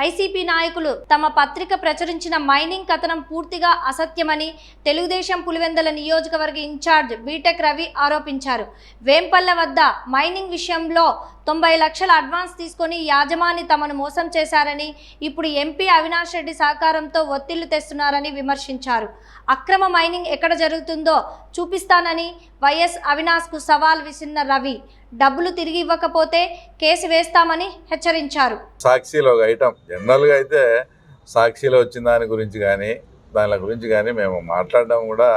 YCP నాయకులు తమ పత్రిక ప్రచురించిన మైనింగ్ కథనం పూర్తిగా అసత్యమని తెలుగుదేశం పులివెందుల నియోజకవర్గ ఇన్ఛార్జ్ బీటెక్ రవి ఆరోపించారు. వేంపల్లె వద్ద మైనింగ్ విషయంలో 90 లక్షల అడ్వాన్స్ తీసుకొని యాజమాని తమను మోసం చేశారని, ఇప్పుడు ఎంపీ అవినాష్ రెడ్డి సహకారంతో ఒత్తిళ్లు తెస్తున్నారని విమర్శించారు. అక్రమ మైనింగ్ ఎక్కడ జరుగుతుందో చూపిస్తానని వైఎస్ అవినాష్కు సవాల్ విసిరిన రవి, డబ్బులు తిరిగి ఇవ్వకపోతే కేసు వేస్తామని హెచ్చరించారు. సాక్షిలో ఒక ఐటమ్ జనరల్గా అయితే సాక్షిలో వచ్చిన దాని గురించి కానీ మేము మాట్లాడడం కూడా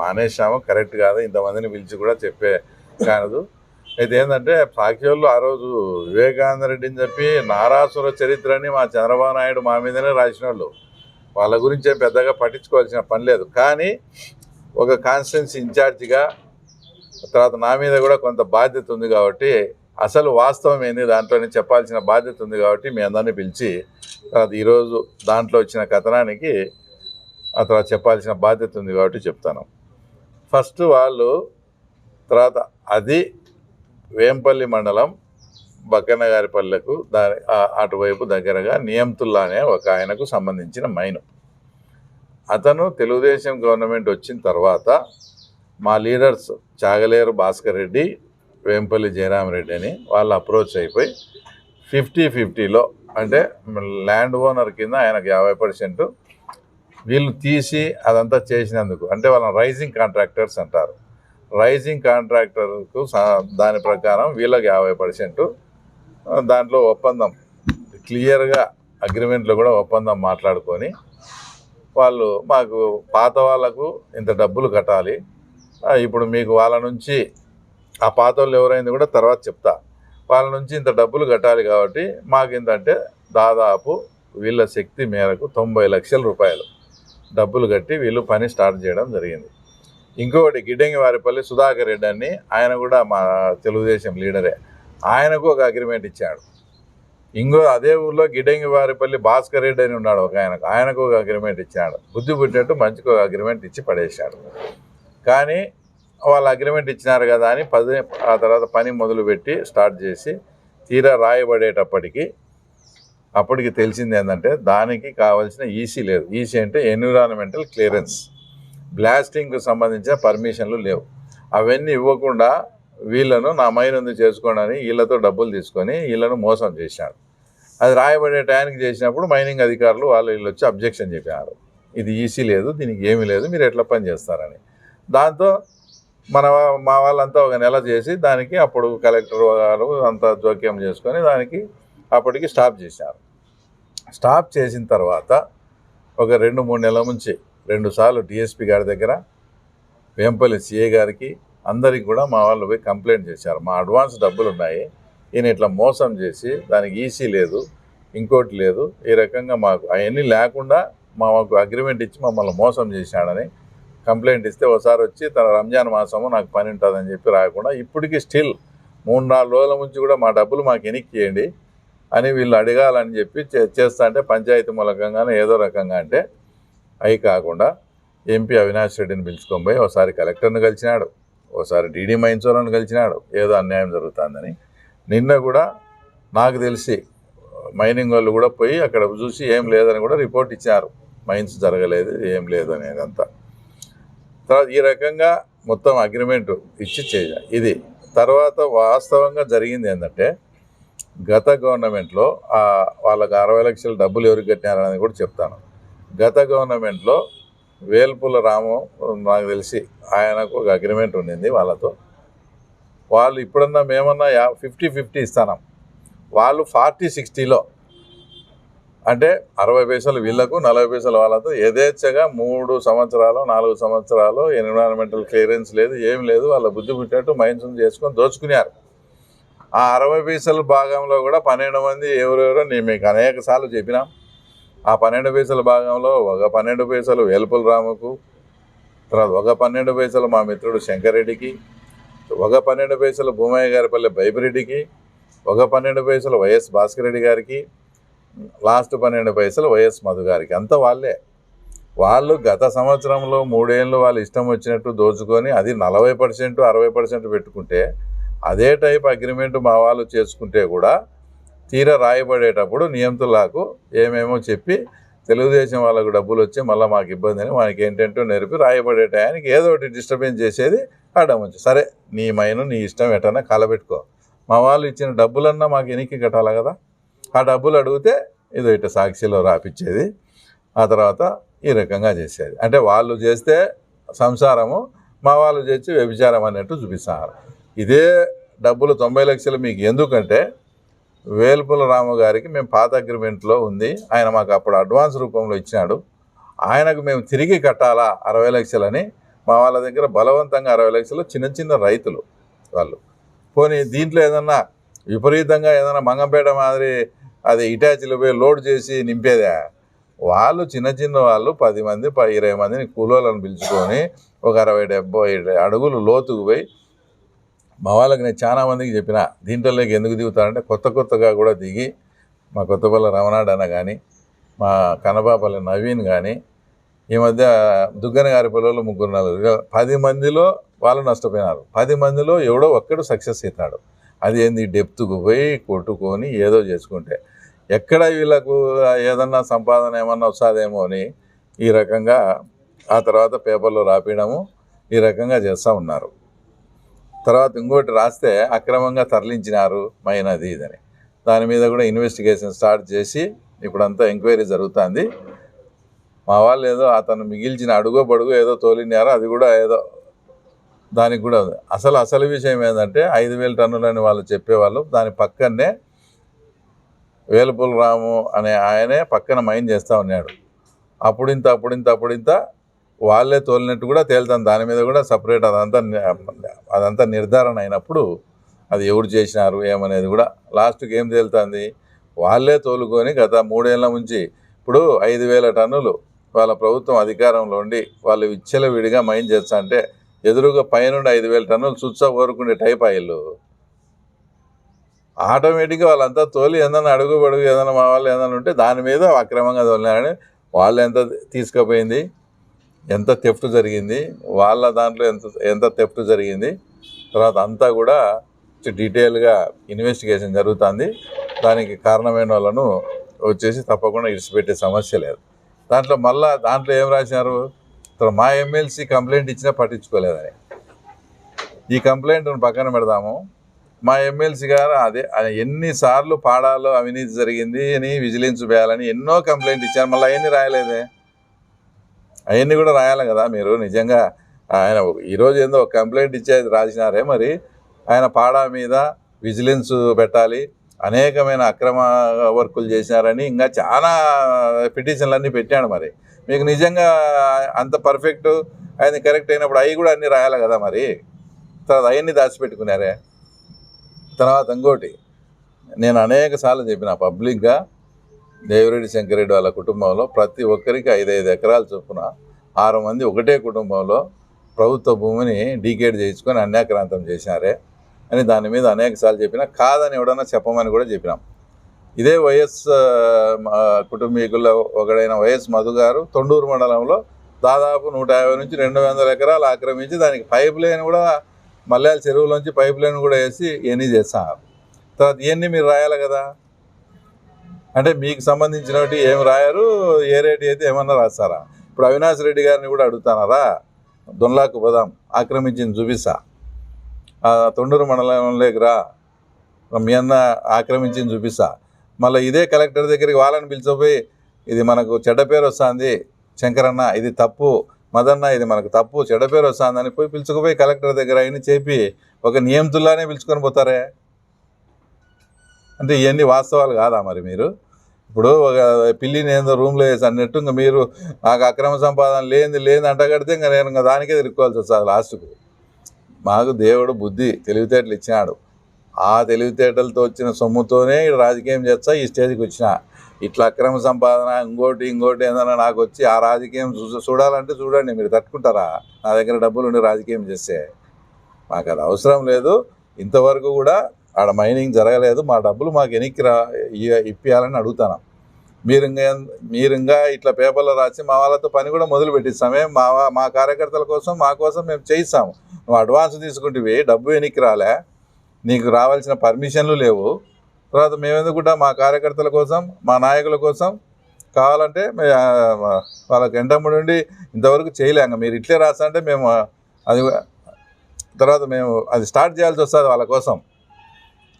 మానేసాము. కరెక్ట్ కాదు, ఇంతమందిని పిలిచి కూడా చెప్పే కాదు. అయితే ఏంటంటే సాక్షిలో ఆ రోజు వివేకానంద రెడ్డిని చెప్పి నారాసుర చరిత్రని మా చంద్రబాబు నాయుడు మా మీదనే రాసిన వాళ్ళు. వాళ్ళ గురించి పెద్దగా పట్టించుకోవాల్సిన పని లేదు. కానీ ఒక కాన్స్టిట్యున్సీ ఇన్ఛార్జిగా తర్వాత నా మీద కూడా కొంత బాధ్యత ఉంది కాబట్టి, అసలు వాస్తవం ఏంది దాంట్లోనే చెప్పాల్సిన బాధ్యత ఉంది కాబట్టి మీ అందరినీ పిలిచి తర్వాత ఈరోజు దాంట్లో వచ్చిన కథనానికి ఆ తర్వాత చెప్పాల్సిన బాధ్యత ఉంది కాబట్టి చెప్తాను. ఫస్ట్ వాళ్ళు తర్వాత అది వేంపల్లి మండలం బక్కన్నగారిపల్లెకు అటువైపు దగ్గరగా నియంతుల్లా అనే ఒక ఆయనకు సంబంధించిన మైను. అతను తెలుగుదేశం గవర్నమెంట్ వచ్చిన తర్వాత మా లీడర్స్ చాగలేరు భాస్కర్ రెడ్డి, వేంపల్లి జయరామరెడ్డి అని వాళ్ళు అప్రోచ్ అయిపోయి 50-50లో అంటే ల్యాండ్ ఓనర్ కింద ఆయనకు 50% వీళ్ళు తీసి అదంతా చేసినందుకు, అంటే వాళ్ళని రైజింగ్ కాంట్రాక్టర్స్ అంటారు. రైజింగ్ కాంట్రాక్టర్కు దాని ప్రకారం వీళ్ళకి 50%, దాంట్లో ఒప్పందం క్లియర్గా అగ్రిమెంట్లో కూడా ఒప్పందం మాట్లాడుకొని వాళ్ళు మాకు పాత వాళ్ళకు ఇంత డబ్బులు కట్టాలి, ఇప్పుడు మీకు వాళ్ళ నుంచి ఆ పాత వాళ్ళు ఎవరైంది కూడా తర్వాత చెప్తా, వాళ్ళ నుంచి ఇంత డబ్బులు కట్టాలి కాబట్టి మాకు ఇంతంటే దాదాపు వీళ్ళ శక్తి మేరకు 90 లక్షల రూపాయలు డబ్బులు కట్టి వీళ్ళు పని స్టార్ట్ చేయడం జరిగింది. ఇంకొకటి గిడ్డంగి వారిపల్లి సుధాకర్ రెడ్డి అని ఆయన కూడా మా తెలుగుదేశం లీడరే, ఆయనకు ఒక అగ్రిమెంట్ ఇచ్చాడు. ఇంకో అదే ఊళ్ళో గిడ్డంగి వారిపల్లి భాస్కర్ రెడ్డి అని ఉన్నాడు ఒక ఆయనకు ఒక అగ్రిమెంట్ ఇచ్చాడు. బుద్ధి పుట్టినట్టు మంచిగా ఒక అగ్రిమెంట్ ఇచ్చి పడేశాడు. కానీ వాళ్ళు అగ్రిమెంట్ ఇచ్చినారు కదా అని ఆ తర్వాత పని మొదలుపెట్టి స్టార్ట్ చేసి తీరా రాయబడేటప్పటికి అప్పటికి తెలిసింది ఏంటంటే దానికి కావాల్సిన ఈసీ లేదు. ఈసీ అంటే ఎన్విరాన్మెంటల్ క్లియరెన్స్, బ్లాస్టింగ్కు సంబంధించిన పర్మిషన్లు లేవు. అవన్నీ ఇవ్వకుండా వీళ్ళను నా మైనందు చేసుకోండి వీళ్ళతో డబ్బులు తీసుకొని వీళ్ళను మోసం చేశాడు. అది రాయబడే టైంకి చేసినప్పుడు మైనింగ్ అధికారులు వీళ్ళు వచ్చి అబ్జెక్షన్ చెప్పారు, ఇది ఈసీ లేదు, దీనికి ఏమీ లేదు, మీరు ఎట్లా పని చేస్తారని. దాంతో మా వాళ్ళంతా ఒక నెల చేసి దానికి అప్పుడు కలెక్టర్ గారు అంతా జోక్యం చేసుకొని దానికి అప్పటికి స్టాప్ చేశారు. స్టాప్ చేసిన తర్వాత ఒక 2-3 నెలల నుంచి 2 సార్లు డిఎస్పీ గారి దగ్గర, వేంపల్లి సిఏ గారికి, అందరికి కూడా మా వాళ్ళు పోయి కంప్లైంట్ చేశారు. మా అడ్వాన్స్ డబ్బులు ఉన్నాయి, ఈయన ఇట్లా మోసం చేసి దానికి ఈసీ లేదు, ఇంకోటి లేదు, ఈ రకంగా మాకు అవన్నీ లేకుండా మాకు అగ్రిమెంట్ ఇచ్చి మమ్మల్ని మోసం చేశాడని కంప్లైంట్ ఇస్తే ఒకసారి వచ్చి తన రంజాన్ మాసము నాకు పని ఉంటుందని చెప్పి రాకుండా ఇప్పటికీ స్టిల్ 3-4 రోజుల నుంచి కూడా మా డబ్బులు మాకు వెనక్కి ఇవ్వండి అని వీళ్ళు అడగాలని చెప్పి చేస్తా అంటే పంచాయతీ మూలకంగానే ఏదో రకంగా అంటే అవి కాకుండా ఎంపీ అవినాష్ రెడ్డిని పిలుచుకొని పోయి ఒకసారి కలెక్టర్ని కలిసినాడు, ఒకసారి డీడీ మైన్స్ వాళ్ళని కలిసినాడు, ఏదో అన్యాయం జరుగుతుందని. నిన్న కూడా నాకు తెలిసి మైనింగ్ వాళ్ళు కూడా పోయి అక్కడ చూసి ఏం లేదని కూడా రిపోర్ట్ ఇచ్చారు, మైన్స్ జరగలేదు ఏం లేదు అనేదంతా. తర్వాత ఈ రకంగా మొత్తం అగ్రిమెంట్ ఇచ్చి చేయాలి. ఇది తర్వాత వాస్తవంగా జరిగింది ఏంటంటే గత గవర్నమెంట్లో వాళ్ళకి 60 లక్షల డబ్బులు ఎవరికి కట్టినారనేది కూడా చెప్తాను. గత గవర్నమెంట్లో వేల్పుల రాము నాకు తెలిసి ఆయనకు ఒక అగ్రిమెంట్ ఉండింది వాళ్ళతో. వాళ్ళు ఇప్పుడన్నా మేమన్నా 50-50 ఇస్తాం, వాళ్ళు 40-60లో అంటే 60 పైసలు వీళ్ళకు 40 పైసలు వాళ్ళతో యథేచ్ఛగా 3 సంవత్సరాలు 4 సంవత్సరాలు ఎన్విరాన్మెంటల్ క్లియరెన్స్ లేదు, ఏం లేదు, వాళ్ళ బుద్ధి పుట్టినట్టు మైన్స్ చేసుకొని దోచుకున్నారు. ఆ 60 పైసల భాగంలో కూడా 12 మంది ఎవరెవరో నేను మీకు అనేక సార్లు చెప్పినాం. ఆ 12 పైసల భాగంలో ఒక 12 పైసలు వేల్పుల రాముకు, తర్వాత ఒక 12 పైసలు మా మిత్రుడు శంకరెడ్డికి, ఒక 12 పైసలు భూమయ్య గారిపల్లి బైపిరెడ్డికి, ఒక 12 పైసలు వైఎస్ భాస్కర్ రెడ్డి గారికి, లాస్ట్ 12 పైసలు వైఎస్ మధు గారికి. అంతా వాళ్ళు గత సంవత్సరంలో 3 ఏళ్ళు వాళ్ళు ఇష్టం వచ్చినట్టు దోచుకొని అది 40% 60% పెట్టుకుంటే అదే టైప్ అగ్రిమెంట్ మా వాళ్ళు చేసుకుంటే కూడా తీరా రాయబడేటప్పుడు నియంతులకు ఏమేమో చెప్పి తెలుగుదేశం వాళ్ళకు డబ్బులు వచ్చి మళ్ళీ మాకు ఇబ్బంది అని వానికి ఏంటంటో నేర్పి రాయబడే టయానికి ఏదో ఒకటి డిస్టర్బెన్స్ చేసేది అడ్డం వచ్చి సరే నీ మైను నీ ఇష్టం ఎటన్నా కలబెట్టుకో, మా వాళ్ళు ఇచ్చిన డబ్బులన్నా మాకు ఎనికి కట్టాలి కదా, ఆ డబ్బులు అడిగితే ఏదో ఇట్లా సాక్షిలో రాపిచ్చేది, ఆ తర్వాత ఈ రకంగా చేసేది. అంటే వాళ్ళు చేస్తే సంసారము, మా వాళ్ళు చేసి వ్యభిచారం అన్నట్టు చూపిస్తున్నారు. ఇదే డబ్బులు 90 లక్షలు మీకు ఎందుకంటే వేల్పుల రాము గారికి మేము పాత అగ్రిమెంట్లో ఉంది, ఆయన మాకు అప్పుడు అడ్వాన్స్ రూపంలో ఇచ్చినాడు, ఆయనకు మేము తిరిగి కట్టాలా 60 లక్షలని మా వాళ్ళ దగ్గర బలవంతంగా 60 లక్షలు చిన్న చిన్న రైతులు వాళ్ళు. పోనీ దీంట్లో ఏదన్నా విపరీతంగా ఏదైనా మంగంపేట మాదిరి అది ఇటాచీలు పోయి లోడ్ చేసి నింపేదా, వాళ్ళు చిన్న చిన్న వాళ్ళు 10 మంది 20 మందిని కూలోళ్ళని పిలుచుకొని ఒక 60-70 అడుగులు లోతుకు పోయి మా వాళ్ళకి నేను చాలా మందికి చెప్పిన దీంట్లోకి ఎందుకు దిగుతారంటే కొత్తగా కూడా దిగి మా కొత్తపల్లి రమణాడు అన్న కానీ మా కనబాపల్లి నవీన్ కానీ ఈ మధ్య దుగ్గన గారి పిల్లలు 3-4 10 మందిలో వాళ్ళు నష్టపోయినారు, 10 మందిలో ఎవడో ఒక్కడు సక్సెస్ అవుతాడు. అది ఏంది డెప్త్కు పోయి కొట్టుకొని ఏదో చేసుకుంటే ఎక్కడ వీళ్ళకు ఏదన్నా సంపాదన ఏమన్నా వస్తుందేమో అని ఈ రకంగా ఆ తర్వాత పేపర్లో రాపించడము ఈ రకంగా చేస్తూ ఉన్నారు. తర్వాత ఇంకోటి రాస్తే అక్రమంగా తరలించినారు మైనది ఇదని, దాని మీద కూడా ఇన్వెస్టిగేషన్ స్టార్ట్ చేసి ఇప్పుడంతా ఎంక్వైరీ జరుగుతుంది. మా వాళ్ళు ఏదో అతను మిగిల్చిన అడుగో బడుగో ఏదో తోలినారో అది కూడా ఏదో దానికి కూడా ఉంది. అసలు విషయం ఏంటంటే 5,000 టన్నులని వాళ్ళు చెప్పేవాళ్ళు, దాని పక్కనే వేలుపుల రాము అనే ఆయనే పక్కన మైన్ చేస్తూ ఉన్నాడు. అప్పుడింత వాళ్ళే తోలినట్టు కూడా తేలుతాను, దాని మీద కూడా సపరేట్ అదంతా నిర్ధారణ అయినప్పుడు అది ఎవరు చేసినారు ఏమనేది కూడా లాస్ట్కి ఏం తేలుతుంది, వాళ్ళే తోలుకొని గత 3 ఏళ్ళ నుంచి ఇప్పుడు 5,000 టన్నులు వాళ్ళ ప్రభుత్వం అధికారంలో ఉండి వాళ్ళు విచ్చలవిడిగా మైన్ చేస్తా అంటే ఎదురుగా పైనుండి 5,000 టన్నులు చుచ్చా కోరుకునే టైప్ ఆయిల్ ఆటోమేటిక్గా వాళ్ళంతా తోలి ఏదైనా అడుగు ఏదైనా మా వాళ్ళు ఏదైనా ఉంటే దాని మీద అక్రమంగా తోలినారని వాళ్ళు ఎంత తీసుకుపోయింది, ఎంత థెఫ్ట్ జరిగింది, వాళ్ళ దాంట్లో ఎంత థెఫ్ట్ జరిగింది, తర్వాత అంతా కూడా డీటెయిల్గా ఇన్వెస్టిగేషన్ జరుగుతుంది. దానికి కారణమైన వాళ్ళను వచ్చేసి తప్పకుండా ఇడిచిపెట్టే సమస్య లేదు. దాంట్లో ఏం రాసినారు, మా ఎమ్మెల్సీ కంప్లైంట్ ఇచ్చినా పట్టించుకోలేదని. ఈ కంప్లైంట్ను పక్కన పెడదాము, మా ఎమ్మెల్సీ గారు అదే ఎన్నిసార్లు పాడాలో అవినీతి జరిగింది అని విజిలెన్స్ వేయాలని ఎన్నో కంప్లైంట్ ఇచ్చారు, మళ్ళీ అవన్నీ రాయలేదే, అవన్నీ కూడా రాయాలి కదా మీరు. నిజంగా ఆయన ఈరోజు ఏందో ఒక కంప్లైంట్ ఇచ్చేది రాసినారే, మరి ఆయన పాడా మీద విజిలెన్స్ పెట్టాలి, అనేకమైన అక్రమ వర్కులు చేసినారని ఇంకా చాలా పిటిషన్లన్నీ పెట్టాడు. మరి మీకు నిజంగా అంత పర్ఫెక్ట్ ఆయన కరెక్ట్ అయినప్పుడు అవి కూడా అన్నీ రాయాలి కదా మరి. తర్వాత అవన్నీ దాచిపెట్టుకున్నారే. తర్వాత ఇంకోటి నేను అనేక సార్లు చెప్పిన పబ్లిక్గా, దేవిరెడ్డి శంకరెడ్డి వాళ్ళ కుటుంబంలో ప్రతి ఒక్కరికి 5-5 ఎకరాలు చొప్పున 6 మంది ఒకటే కుటుంబంలో ప్రభుత్వ భూమిని డీకేడ్ చేయించుకొని అన్యాక్రాంతం చేసినారే అని దాని మీద అనేక సార్లు చెప్పినా, కాదని ఎవడన్నా చెప్పమని కూడా చెప్పినాం. ఇదే వైఎస్ కుటుంబీకుల్లో ఒకడైన వైఎస్ మధు గారు తొండూరు మండలంలో దాదాపు 150 నుంచి 200 ఎకరాలు ఆక్రమించి దానికి పైప్ లైన్ కూడా మల్యాల చెరువులోంచి పైప్ లైన్ కూడా వేసి ఇవన్నీ చేస్తున్నారు. తర్వాత ఇవన్నీ మీరు రాయాలి కదా. అంటే మీకు సంబంధించినవి ఏం రాయరు, ఏ రేటు అయితే ఏమన్నా రాస్తారా. ఇప్పుడు అవినాష్ రెడ్డి గారిని కూడా అడుగుతున్నారా, దొన్లాకు పోదాం, ఆక్రమించింది చూపిస్తా, తొండూరు మండలంలోకి రా, మీ అన్న ఆక్రమించింది చూపిస్తా. మళ్ళీ ఇదే కలెక్టర్ దగ్గరికి వాళ్ళని పిలిచిపోయి ఇది మనకు చెడ్డ పేరు వస్తుంది శంకరన్న, ఇది తప్పు, మదన్న ఇది మనకు తప్పు, చెడ్డ పేరు వస్తుందని పోయి పిలుచుకుపోయి కలెక్టర్ దగ్గర అయినా చెప్పి ఒక నియమితుల్లానే పిలుచుకొని పోతారే. అంటే ఇవన్నీ వాస్తవాలు కాదా మరి. మీరు ఇప్పుడు ఒక పిల్లిని ఏందో రూమ్లో వేసి అన్నట్టు ఇంకా మీరు నాకు అక్రమ సంపాదన లేని అంటగడితే ఇంకా నేను ఇంకా దానికే తిరుక్కోవాల్సి వస్తుంది లాస్ట్కు. మాకు దేవుడు బుద్ధి తెలివితేటలు ఇచ్చినాడు, ఆ తెలివితేటలతో వచ్చిన సొమ్ముతోనే రాజకీయం చేస్తా ఈ స్టేజ్కి వచ్చిన. ఇట్లా అక్రమ సంపాదన ఇంకోటి ఏదైనా నాకు వచ్చి ఆ రాజకీయం చూడాలంటే చూడండి, మీరు తట్టుకుంటారా? నా దగ్గర డబ్బులు ఉండి రాజకీయం చేస్తే మాకు అది అవసరం లేదు. ఇంతవరకు కూడా ఆడ మైనింగ్ జరగలేదు, మా డబ్బులు మాకు వెనక్కి ఇప్పియాలని అడుగుతాను. మీరు ఇంకా ఇట్లా పేపర్లో రాసి మా వాళ్ళతో పని కూడా మొదలు పెట్టిస్తామే. మా కార్యకర్తల కోసం మా కోసం మేము చేయిస్తాము. నువ్వు అడ్వాన్స్ తీసుకుంటే డబ్బు వెనక్కి రాలే, నీకు రావాల్సిన పర్మిషన్లు లేవు, తర్వాత మేమెందుకు కూడా మా కార్యకర్తల కోసం మా నాయకుల కోసం కావాలంటే వాళ్ళకి ఎంటముడి ఉండి ఇంతవరకు చేయలేక మీరు ఇట్లే రాస్తా అంటే మేము అది తర్వాత మేము అది స్టార్ట్ చేయాల్సి వస్తుంది వాళ్ళ కోసం.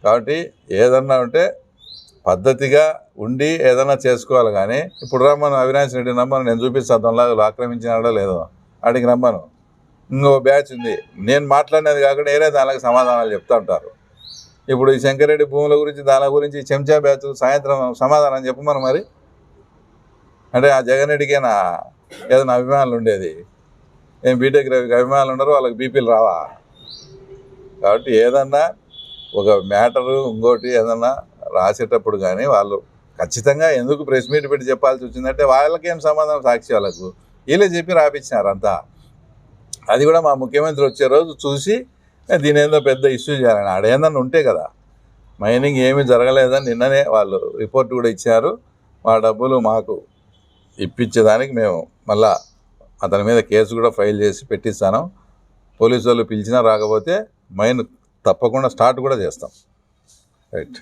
కాబట్టి ఏదన్నా ఉంటే పద్ధతిగా ఉండి ఏదైనా చేసుకోవాలి. కానీ ఇప్పుడు రమ్మను అవినాష్ రెడ్డి రమ్మను, నేను చూపిస్తాను దొంగలాగా ఆక్రమించినాడో లేదో అడిగి రమ్మను. ఇంకో బ్యాచ్ ఉంది, నేను మాట్లాడినది కాకుండా ఏరే దానికి సమాధానాలు చెప్తూ ఉంటారు. ఇప్పుడు ఈ శంకరెడ్డి భూముల గురించి దాని గురించి చెంచా బ్యాచ్ సాయంత్రం సమాధానం చెప్పమను. మరి అంటే ఆ జగన్ రెడ్డికేనా ఏదైనా అభిమానులు ఉండేది? ఏం బీటెక్ రవికి అభిమానులు ఉండరు, వాళ్ళకి బీపీలు రావా? కాబట్టి ఏదన్నా ఒక మ్యాటరు ఇంకోటి ఏదన్నా రాసేటప్పుడు కానీ వాళ్ళు ఖచ్చితంగా ఎందుకు ప్రెస్ మీట్ పెట్టి చెప్పాల్సి వచ్చిందంటే వాళ్ళకేం సమాధానం సాక్షి వాళ్ళకు వీళ్ళే చెప్పి రాపించినారు అంతా. అది కూడా మా ముఖ్యమంత్రి వచ్చే రోజు చూసి దీని ఏదో పెద్ద ఇష్యూ చేయాలని ఆడేందన్నా ఉంటే కదా. మైనింగ్ ఏమీ జరగలేదని నిన్ననే వాళ్ళు రిపోర్ట్ కూడా ఇచ్చారు. మా డబ్బులు మాకు ఇప్పించేదానికి మేము మళ్ళా అతని మీద కేసు కూడా ఫైల్ చేసి పెట్టిస్తాను. పోలీసు వాళ్ళు పిలిచినా రాకపోతే మైన్ తప్పకుండా స్టార్ట్ కూడా చేస్తాం. రైట్.